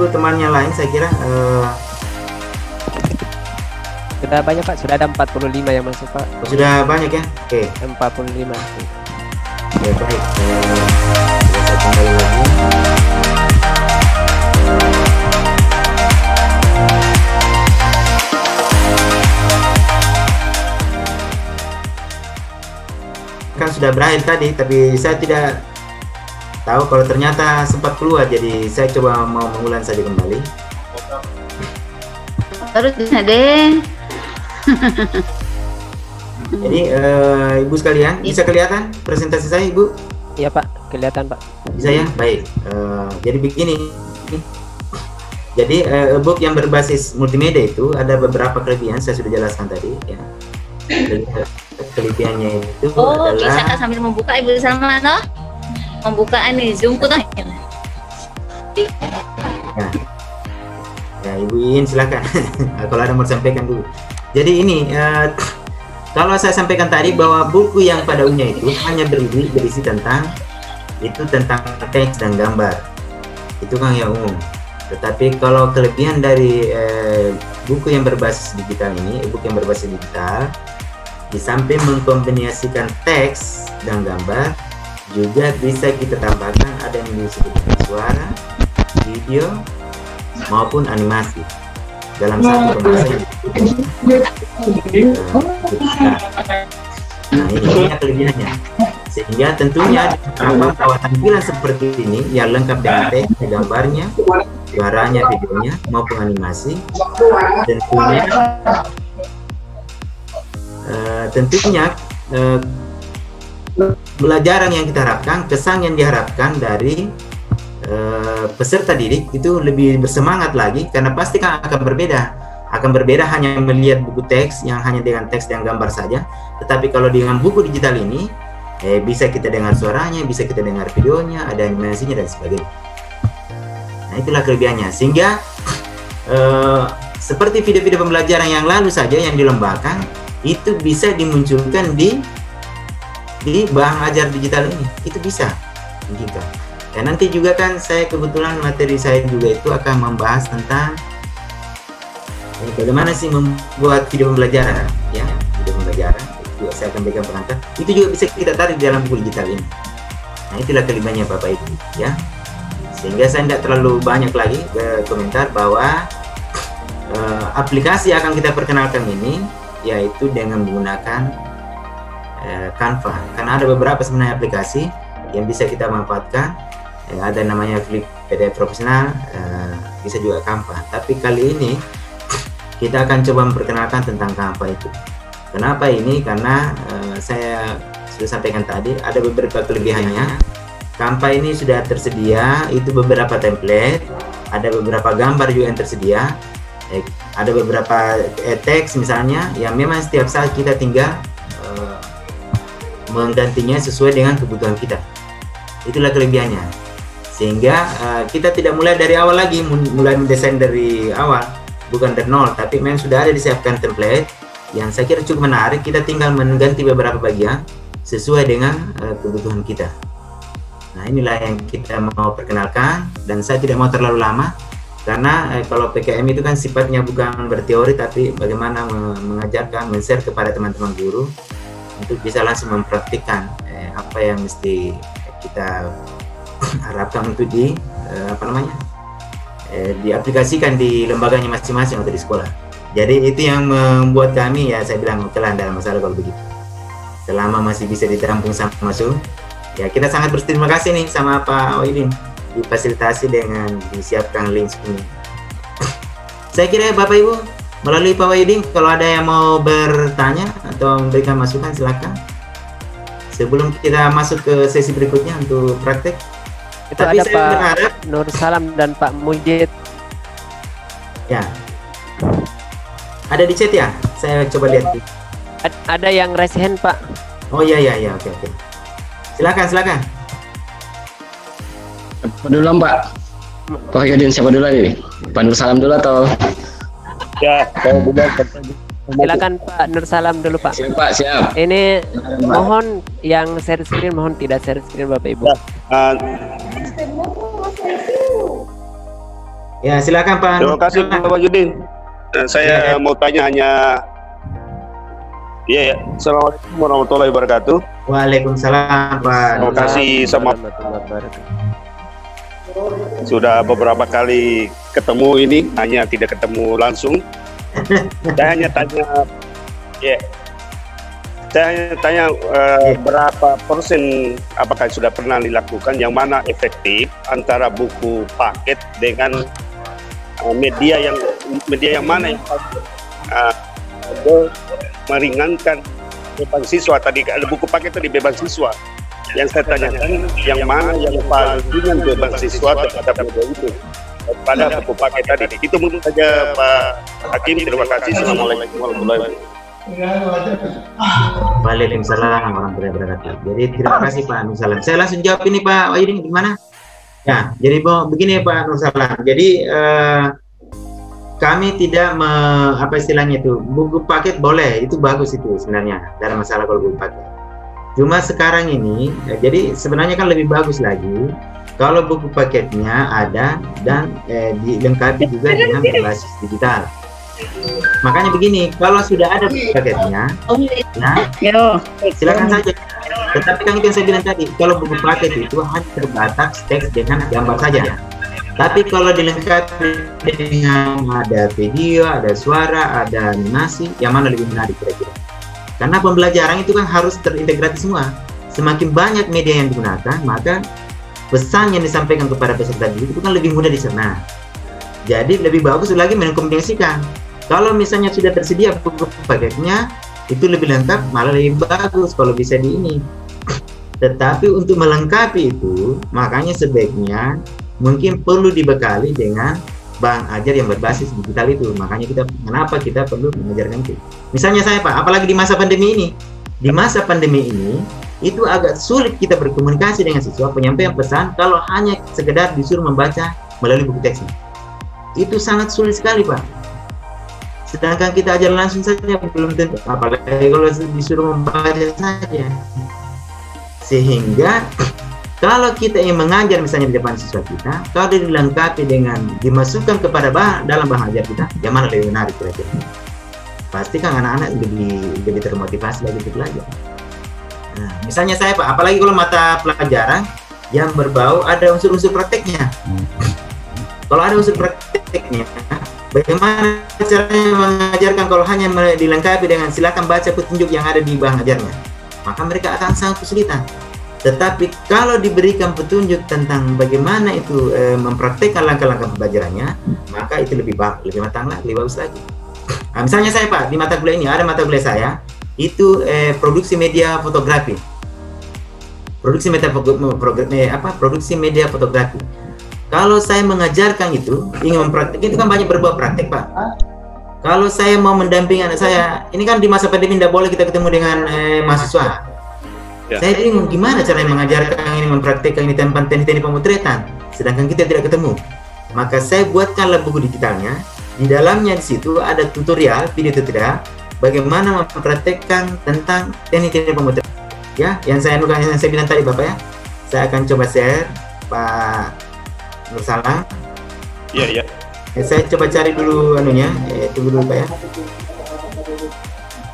tunggu temannya lain, saya kira Sudah banyak Pak, sudah ada 45 yang masuk Pak. sudah banyak ya. Oke. 45. Ya baik. Saya kembali lagi. Kan sudah berakhir tadi, tapi saya tidak tahu kalau ternyata sempat keluar, jadi saya coba mau mengulang saja kembali. Terus deh. Jadi ibu sekalian, bisa kelihatan presentasi saya ibu? Iya Pak, kelihatan Pak. Bisa ya, baik. Jadi begini, jadi e-book yang berbasis multimedia itu ada beberapa kelebihan, saya sudah jelaskan tadi ya. Kelebihannya itu adalah bisa Kak sambil membuka Ibu Salma toh? Membuka ini Zoom ku toh. Ya, Ibu Iin silakan. Kalau ada mau sampaikan dulu. Jadi ini kalau saya sampaikan tadi bahwa buku yang pada umumnya itu hanya berisi tentang teks dan gambar. Itu kan yang umum. Tetapi kalau kelebihan dari buku yang berbasis digital ini, buku yang berbasis digital, di samping mengkombinasikan teks dan gambar, juga bisa kita tambahkan ada yang disebut suara, video, maupun animasi dalam satu pembahasan. Nah ini kelebihannya. Sehingga tentunya bahwa tampilan seperti ini yang lengkap dengan teks, gambarnya, suaranya, videonya, maupun animasi, tentunya pelajaran yang kita harapkan, kesan yang diharapkan dari peserta didik itu lebih bersemangat lagi, karena pasti kan akan berbeda hanya melihat buku teks yang hanya dengan teks dan gambar saja. Tetapi kalau dengan buku digital ini bisa kita dengar suaranya, bisa kita dengar videonya, ada animasinya dan sebagainya. Nah itulah kelebihannya, sehingga seperti video-video pembelajaran yang lalu saja yang dilombakan itu bisa dimunculkan di bahan ajar digital ini, itu bisa gitu. Dan nanti juga kan saya kebetulan materi saya juga itu akan membahas tentang bagaimana sih membuat video pembelajaran ya, video pembelajaran itu saya akan berikan perangkat, itu juga bisa kita tarik di dalam buku digital ini. Nah itulah kelebihannya Bapak Ibu ya, sehingga saya tidak terlalu banyak lagi komentar bahwa aplikasi yang akan kita perkenalkan ini yaitu dengan menggunakan Canva, karena ada beberapa sebenarnya aplikasi yang bisa kita manfaatkan. Ada namanya Flip PDF Profesional, bisa juga Canva, tapi kali ini kita akan coba memperkenalkan tentang Canva itu. Kenapa ini? Karena saya sudah sampaikan tadi ada beberapa kelebihannya. Canva ini sudah tersedia, itu beberapa template, ada beberapa gambar juga yang tersedia, ada beberapa teks misalnya yang memang setiap saat kita tinggal menggantinya sesuai dengan kebutuhan kita. Itulah kelebihannya, sehingga kita tidak mulai dari awal lagi, mulai mendesain dari awal, bukan dari nol, tapi memang sudah ada disiapkan template yang saya kira cukup menarik. Kita tinggal mengganti beberapa bagian sesuai dengan kebutuhan kita. Nah inilah yang kita mau perkenalkan, dan saya tidak mau terlalu lama karena kalau PKM itu kan sifatnya bukan berteori, tapi bagaimana mengajarkan, men-share kepada teman-teman guru untuk bisa langsung mempraktikkan apa yang mesti kita harapkan untuk diaplikasikan di lembaganya masing-masing atau di sekolah. Jadi itu yang membuat kami, ya saya bilang oke lah, dalam masalah kalau begitu, selama masih bisa ditampung sama Zoom ya. Kita sangat berterima kasih nih sama Pak Oidin, difasilitasi dengan disiapkan link ini. Saya kira Bapak Ibu melalui Pak Oidin, kalau ada yang mau bertanya atau memberikan masukan silakan sebelum kita masuk ke sesi berikutnya untuk praktek. Itu ada Pak Nur Salam dan Pak Mujid. Ya, ada di chat ya, saya coba lihat. Ada yang raise hand Pak. Oh iya, oke. Silakan. Siapa dulu Pak? Pak Yudin siapa dulu nih? Pak Nur Salam dulu atau? Ya, saya bukan. Silakan Pak Nur Salam dulu Pak. Siap Pak, siap. Ini mohon yang share screen, mohon tidak share screen Bapak Ibu. Ya, Ya, silakan Pak. Terima kasih Pak Wajudin. Saya mau tanya hanya, ya, Assalamualaikum warahmatullahi wabarakatuh. Waalaikumsalam Pak. Terima kasih sama sudah beberapa kali ketemu ini, hanya tidak ketemu langsung. Saya hanya tanya, berapa persen apakah sudah pernah dilakukan, yang mana efektif antara buku paket dengan media yang mana yang meringankan beban siswa. Tadi ada buku paket tadi beban siswa. Yang saya tanyakan, yang mana yang paling ringan beban siswa terhadap media itu pada buku paket tadi. Itu mungkin saja Pak Hakim. Terima kasih. Assalamualaikum warahmatullahi wabarakatuh. Waalaikumsalam warahmatullahi wabarakatuh. Jadi terima kasih Pak Nur Salam. Saya langsung jawab ini Pak Wahidin, gimana? Ya, jadi begini Pak Nur Salam. Jadi kami tidak apa istilahnya itu, buku paket boleh, itu bagus itu sebenarnya, tidak ada masalah kalau buku paket. Cuma sekarang ini, jadi sebenarnya kan lebih bagus lagi kalau buku paketnya ada dan dilengkapi juga dengan berbasis digital. Makanya begini, kalau sudah ada buku paketnya, nah, silakan saja. Tetapi kan itu yang saya bilang tadi, kalau buku paket itu hanya terbatas teks dengan gambar saja. Tapi kalau dilengkapi dengan ada video, ada suara, ada animasi, yang mana lebih menarik kira-kira? Karena pembelajaran itu kan harus terintegrasi semua. Semakin banyak media yang digunakan, maka pesan yang disampaikan kepada peserta didik itu kan lebih mudah dicerna. Jadi lebih bagus lagi mengkomunikasikan. Kalau misalnya sudah tersedia buku paketnya, itu lebih lengkap, malah lebih bagus kalau bisa di ini. Tetapi untuk melengkapi itu, makanya sebaiknya mungkin perlu dibekali dengan bahan ajar yang berbasis digital itu. Makanya kenapa kita perlu mengajarkan itu. Misalnya saya Pak, apalagi di masa pandemi ini. Di masa pandemi ini, itu agak sulit kita berkomunikasi dengan siswa, penyampaian pesan, kalau hanya sekedar disuruh membaca melalui buku teksnya. Itu sangat sulit sekali Pak. Sedangkan kita ajar langsung saja belum tentu, apalagi kalau disuruh membaca saja. Sehingga kalau kita ingin mengajar misalnya di depan siswa kita, kalau dilengkapi dengan dimasukkan kepada dalam bahan ajar kita, yang mana lebih menarik kira-kira? Pasti kan anak-anak lebih termotivasi lagi untuk belajar. Nah, misalnya saya Pak, apalagi kalau mata pelajaran yang berbau ada unsur-unsur prakteknya. Kalau ada unsur prakteknya, bagaimana caranya mengajarkan kalau hanya dilengkapi dengan silakan baca petunjuk yang ada di bahan ajarnya? Maka mereka akan sangat kesulitan. Tetapi kalau diberikan petunjuk tentang bagaimana itu mempraktekkan langkah-langkah pembelajarannya, maka itu lebih matang lagi, lebih bagus lagi. Nah, misalnya saya Pak, di mata kuliah ini ada mata kuliah saya itu produksi media fotografi. Produksi media fotografi. Kalau saya mengajarkan itu, ingin mempraktek itu kan banyak berbuah praktek Pak. Kalau saya mau mendampingi anak saya, ini kan di masa pandemi tidak boleh kita ketemu dengan mahasiswa. Saya bingung gimana cara mengajarkan ini, mempraktikkan ini tanpa teknik pemotretan, sedangkan kita tidak ketemu. Maka saya buatkanlah buku digitalnya. Di dalamnya di situ ada tutorial, video tutorial, bagaimana mempraktikkan tentang teknik pemotretan. Ya, yang saya bilang tadi Bapak ya. Saya akan coba share Pak Nur Salam. Iya. Saya coba cari dulu anunya, tunggu dulu Pak ya.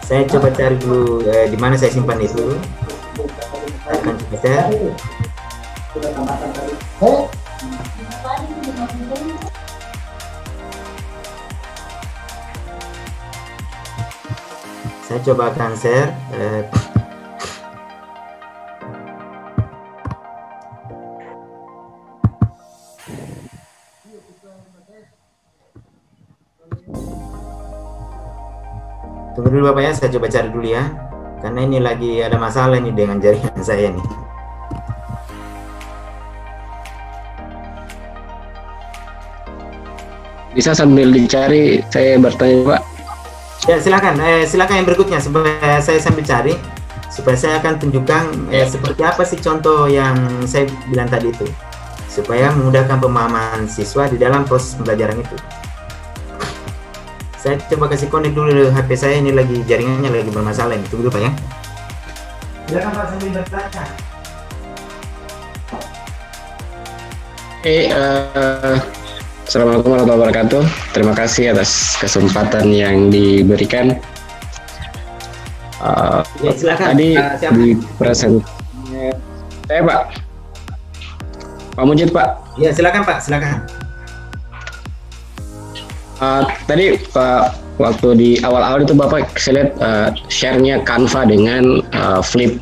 Saya coba cari dulu di mana saya simpan itu. Akan bisa. Saya coba akan share. Tunggu dulu Bapak ya, saya coba cari dulu ya. Karena ini lagi ada masalah ini dengan jaringan saya nih. Bisa sambil dicari, saya bertanya Pak. Ya silakan, silakan yang berikutnya supaya saya sambil cari, supaya saya akan tunjukkan seperti apa sih contoh yang saya bilang tadi itu, supaya memudahkan pemahaman siswa di dalam proses pembelajaran itu. Saya coba kasih connect dulu HP saya, ini lagi jaringannya lagi bermasalah ini. Tunggu dulu Pak ya. Silakan Pak sambil bertanya. Assalamualaikum warahmatullahi wabarakatuh. Terima kasih atas kesempatan yang diberikan. Ya, silakan. Tadi Siapa? di presentasinya saya Pak Mujid, Pak. Ya, silakan Pak, silakan. Tadi Pak, waktu di awal-awal itu Bapak saya lihat share-nya Canva dengan Flip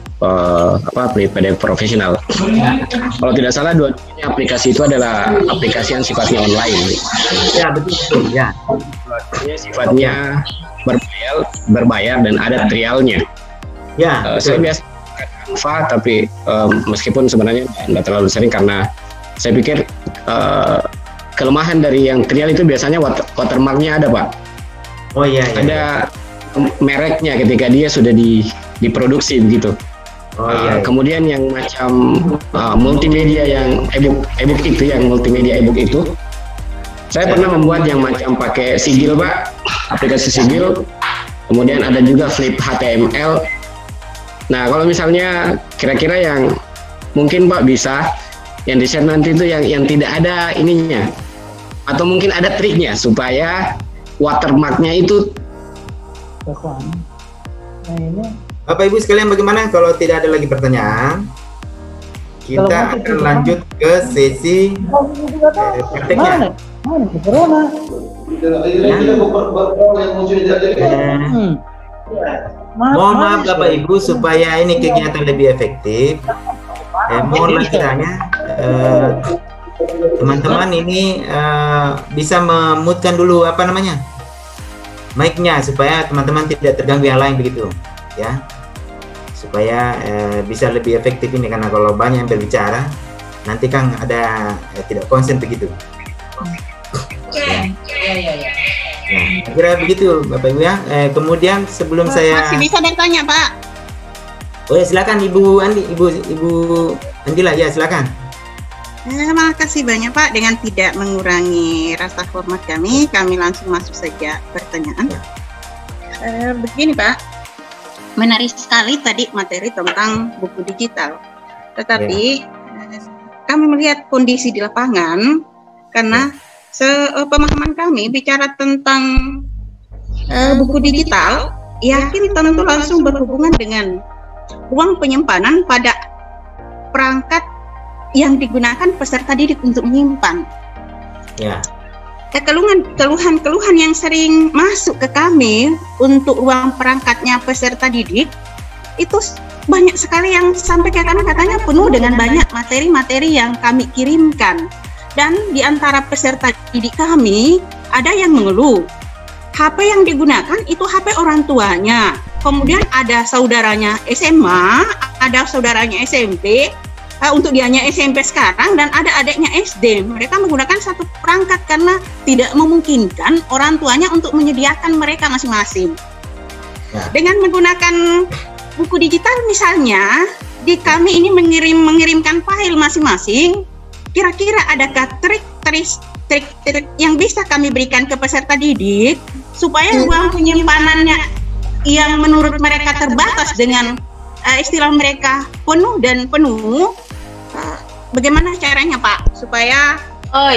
PDF profesional. Kalau tidak salah dua-duanya aplikasi itu adalah aplikasi yang sifatnya online. Ya, betul ya. Sifatnya berbayar dan ada trialnya. Ya, Saya biasa pakai Canva, tapi meskipun sebenarnya tidak terlalu sering karena saya pikir kelemahan dari yang trial itu biasanya watermarknya ada, Pak. Oh iya. Ada mereknya ketika dia sudah diproduksi begitu. Oh iya. Kemudian yang macam multimedia yang ebook itu, yang multimedia ebook itu, saya pernah membuat yang macam pakai sigil, Pak, aplikasi sigil. Kemudian ada juga Flip HTML. Nah, kalau misalnya kira-kira yang mungkin Pak bisa yang di share nanti itu yang tidak ada ininya, atau mungkin ada triknya supaya watermarknya itu. Bapak Ibu sekalian, bagaimana kalau tidak ada lagi pertanyaan? Kita akan lanjut ke sesi prakteknya. Mohon maaf Bapak Ibu, supaya ini kegiatan lebih efektif, mohonlah kiranya teman-teman ini bisa memutkan dulu mic-nya, supaya teman-teman tidak terganggu yang lain begitu ya, supaya bisa lebih efektif ini, karena kalau banyak yang berbicara nanti kan ada tidak konsen begitu. Ya, kira begitu Bapak Ibu ya. Kemudian sebelum saya masih bisa bertanya, Pak. Oh ya, silakan Ibu Andila, ya silakan. Terima kasih banyak Pak. Dengan tidak mengurangi rasa hormat kami langsung masuk saja pertanyaan. Begini Pak, menarik sekali tadi materi tentang buku digital. Tetapi kami melihat kondisi di lapangan, karena pemahaman kami bicara tentang buku digital, yakin tentu langsung berhubungan dengan ruang penyimpanan pada perangkat yang digunakan peserta didik untuk menyimpan. Ya. Keluhan-keluhan yang sering masuk ke kami untuk ruang perangkatnya peserta didik itu banyak sekali yang sampai katanya penuh dengan banyak materi-materi yang kami kirimkan. Dan di antara peserta didik kami ada yang mengeluh HP yang digunakan itu HP orang tuanya. Kemudian ada saudaranya SMA, ada saudaranya SMP. Untuk dianya SMP sekarang, dan ada adiknya SD. Mereka menggunakan satu perangkat karena tidak memungkinkan orang tuanya untuk menyediakan mereka masing-masing. Dengan menggunakan buku digital misalnya, di kami ini mengirimkan file masing-masing. Kira-kira adakah trik yang bisa kami berikan ke peserta didik supaya ruang penyimpanannya yang menurut mereka terbatas dengan istilah mereka penuh, bagaimana caranya Pak supaya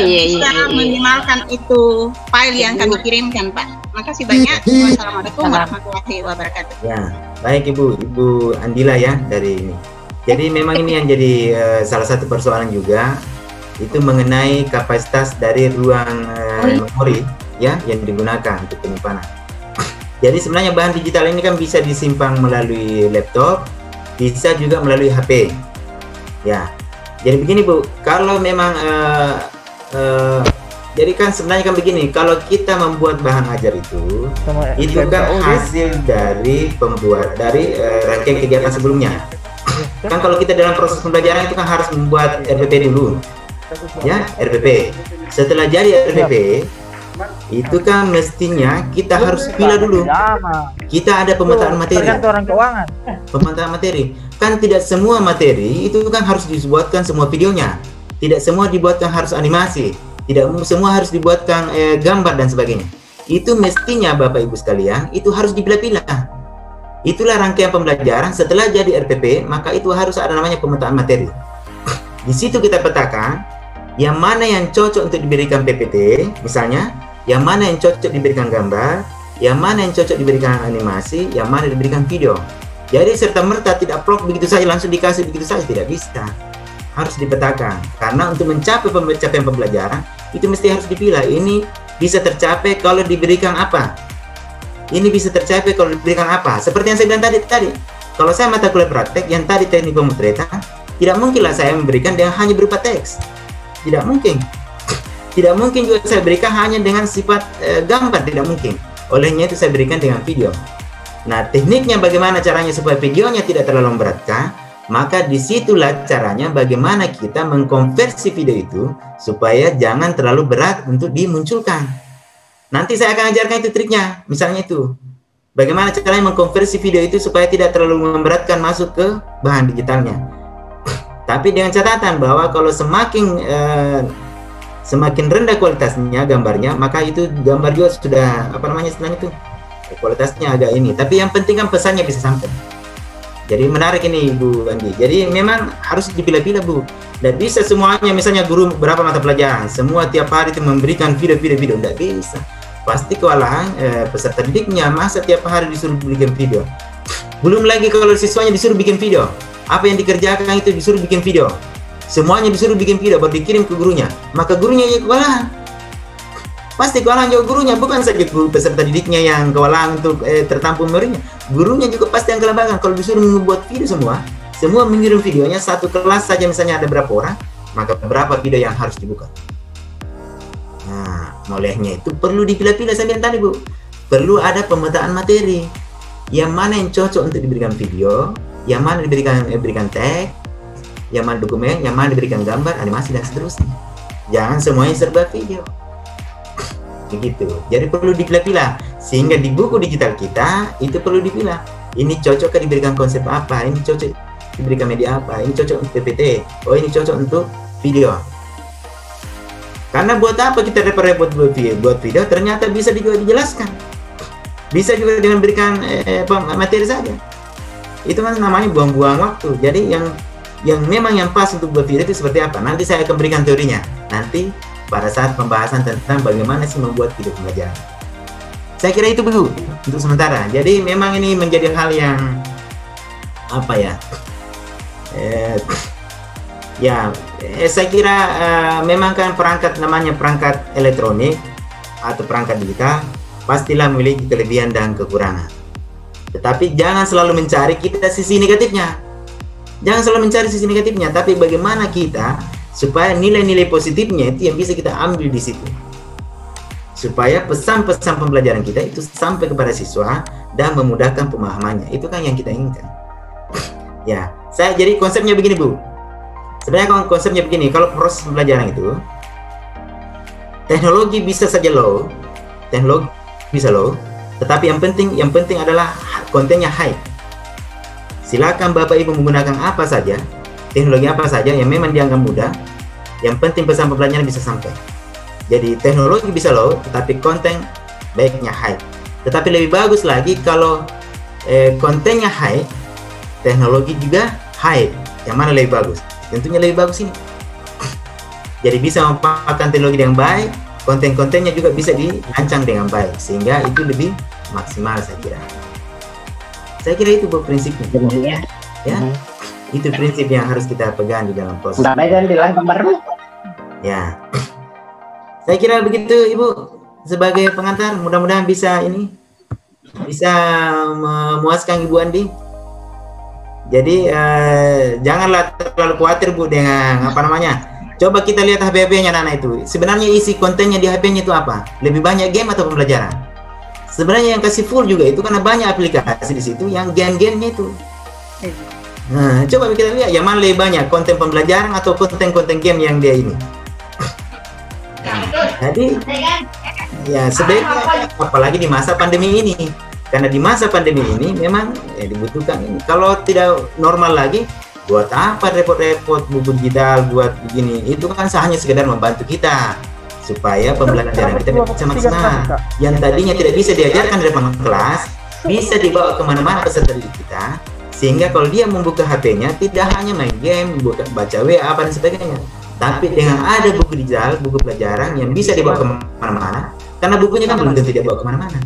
bisa minimalkan itu file yang kami kirimkan Pak? Makasih banyak. Wassalamualaikum warahmatullahi wabarakatuh. Ya, baik Ibu Andila ya dari ini. Jadi memang ini yang jadi salah satu persoalan juga, itu mengenai kapasitas dari ruang memori ya yang digunakan untuk penyimpanan. Jadi sebenarnya bahan digital ini kan bisa disimpan melalui laptop, bisa juga melalui HP. Ya. Jadi begini Bu, kalau memang jadi kan sebenarnya kan begini, kalau kita membuat bahan ajar itu kan hasil dari rangkaian kegiatan sebelumnya. Kan kalau kita dalam proses pembelajaran itu kan harus membuat RPP dulu. Ya, RPP. Setelah jadi RPP, itu kan mestinya kita harus pilih dulu. Kita ada pemetaan materi. Pemetaan materi. Kan tidak semua materi itu kan harus dibuatkan semua videonya. Tidak semua dibuatkan harus animasi. Tidak semua harus dibuatkan gambar dan sebagainya. Itu mestinya Bapak Ibu sekalian, itu harus dipilah-pilah. Itulah rangkaian pembelajaran. Setelah jadi RPP, maka itu harus ada namanya pemetaan materi. Di situ kita petakan yang mana yang cocok untuk diberikan PPT misalnya, yang mana yang cocok diberikan gambar, yang mana yang cocok diberikan animasi, yang mana diberikan video. Jadi serta-merta tidak plok begitu saja langsung dikasih begitu saja, tidak bisa. Harus dipetakan. Karena untuk mencapai pencapaian pembelajaran itu mesti harus dipilah. Ini bisa tercapai kalau diberikan apa? Ini bisa tercapai kalau diberikan apa? Seperti yang saya bilang tadi. Kalau saya mata kuliah praktek yang tadi teknik pemotretan, tidak mungkinlah saya memberikan dengan hanya berupa teks. Tidak mungkin. Tidak mungkin juga saya berikan hanya dengan sifat gambar, tidak mungkin. Olehnya itu saya berikan dengan video. Nah, tekniknya bagaimana caranya supaya videonya tidak terlalu memberatkan, maka disitulah caranya bagaimana kita mengkonversi video itu supaya jangan terlalu berat untuk dimunculkan. Nanti saya akan ajarkan itu triknya, misalnya itu. Bagaimana caranya mengkonversi video itu supaya tidak terlalu memberatkan masuk ke bahan digitalnya. Tapi dengan catatan bahwa kalau semakin rendah kualitasnya gambarnya, maka itu gambar juga sudah istilahnya itu kualitasnya agak ini. Tapi yang penting kan pesannya bisa sampai. Jadi menarik ini Bu Andi. Jadi memang harus dipilah-pilah Bu. Dan bisa semuanya misalnya guru berapa mata pelajaran, semua tiap hari itu memberikan video, tidak bisa. Pasti kewalahan peserta didiknya, masa tiap hari disuruh bikin video. Belum lagi kalau siswanya disuruh bikin video. Apa yang dikerjakan itu disuruh bikin video. Semuanya disuruh bikin video baru dikirim ke gurunya. Maka gurunya juga kewalahan. Pasti kewalahan juga gurunya, bukan saja peserta didiknya yang kewalahan untuk tertampung memorinya. Gurunya juga pasti yang kelabakan. Kalau disuruh membuat video semua mengirim videonya, satu kelas saja misalnya ada berapa orang, maka berapa video yang harus dibuka. Nah, olehnya itu perlu dipilah-pilah saya bilang tadi Bu. Perlu ada pemetaan materi. Yang mana yang cocok untuk diberikan video, yang mana diberikan teks, yang mana dokumen, yang mana diberikan gambar, animasi dan seterusnya. Jangan semuanya serba video. Begitu. Jadi perlu dipilah-pilah sehingga di buku digital kita itu perlu dipilah. Ini cocok diberikan konsep apa? Ini cocok diberikan media apa? Ini cocok untuk PPT. Oh, ini cocok untuk video. Karena buat apa kita repot-repot buat video? Ternyata bisa juga dijelaskan. Bisa juga dengan berikan materi saja. Itu kan namanya buang-buang waktu. Jadi yang memang yang pas untuk buat video itu seperti apa? Nanti saya akan berikan teorinya. Nanti pada saat pembahasan tentang bagaimana sih membuat video pembelajaran. Saya kira itu Bu untuk sementara. Jadi memang ini menjadi hal yang apa ya? Saya kira memang kan perangkat namanya perangkat elektronik atau perangkat digital pastilah memiliki kelebihan dan kekurangan. Tetapi jangan selalu mencari kita sisi negatifnya. Jangan selalu mencari sisi negatifnya, tapi bagaimana kita supaya nilai-nilai positifnya itu yang bisa kita ambil di situ. Supaya pesan-pesan pembelajaran kita itu sampai kepada siswa dan memudahkan pemahamannya. Itu kan yang kita inginkan. Ya, jadi konsepnya begini Bu. Sebenarnya konsepnya begini, kalau proses pembelajaran itu teknologi bisa saja low, teknologi bisa low, tetapi yang penting adalah kontennya high. Silakan Bapak Ibu menggunakan apa saja, teknologi apa saja yang memang dianggap mudah, yang penting pesan pembelajaran bisa sampai. Jadi teknologi bisa low, tetapi konten baiknya high. Tetapi lebih bagus lagi kalau kontennya high, teknologi juga high. Yang mana lebih bagus? Tentunya lebih bagus ini. Jadi bisa memanfaatkan teknologi yang baik, konten-kontennya juga bisa dirancang dengan baik, sehingga itu lebih maksimal saya kira. Saya kira itu Bu prinsipnya. Ya, itu prinsip yang harus kita pegang di dalam proses. Ya, saya kira begitu Ibu sebagai pengantar. Mudah-mudahan bisa memuaskan Ibu Andi. Jadi janganlah terlalu khawatir Bu dengan coba kita lihat HP-nya anak itu. Sebenarnya isi kontennya di HP-nya itu apa? Lebih banyak game atau pembelajaran? Sebenarnya yang kasih full juga itu karena banyak aplikasi di situ yang game-gamenya itu. Nah, coba kita lihat yang mana lebih banyak, konten pembelajaran atau konten-konten game yang dia ini. Jadi ya sebaiknya apalagi di masa pandemi ini. Karena di masa pandemi ini memang dibutuhkan ini. Kalau tidak normal lagi, buat apa repot-repot buku digital buat begini? Itu kan hanya sekedar membantu kita supaya pembelajaran kita bisa maksimal. Yang tadinya tidak bisa diajarkan di depan kelas, bisa dibawa kemana-mana peserta didik kita. Sehingga kalau dia membuka HP-nya tidak hanya main game, baca WA apa dan sebagainya. Tapi dengan ada buku digital, buku pelajaran yang bisa dibawa kemana-mana, karena bukunya kan belum tentu dia bawa kemana-mana.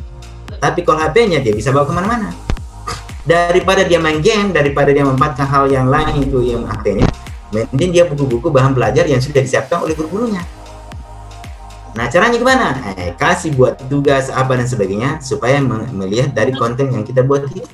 Tapi kalau HP-nya dia bisa bawa kemana-mana. Daripada dia main game, daripada dia memanfaatkan hal yang lain itu yang HP-nya, mending dia buku-buku bahan belajar yang sudah disiapkan oleh guru-gurunya. Nah, caranya gimana? Kasih buat tugas apa dan sebagainya supaya melihat dari konten yang kita buat itu.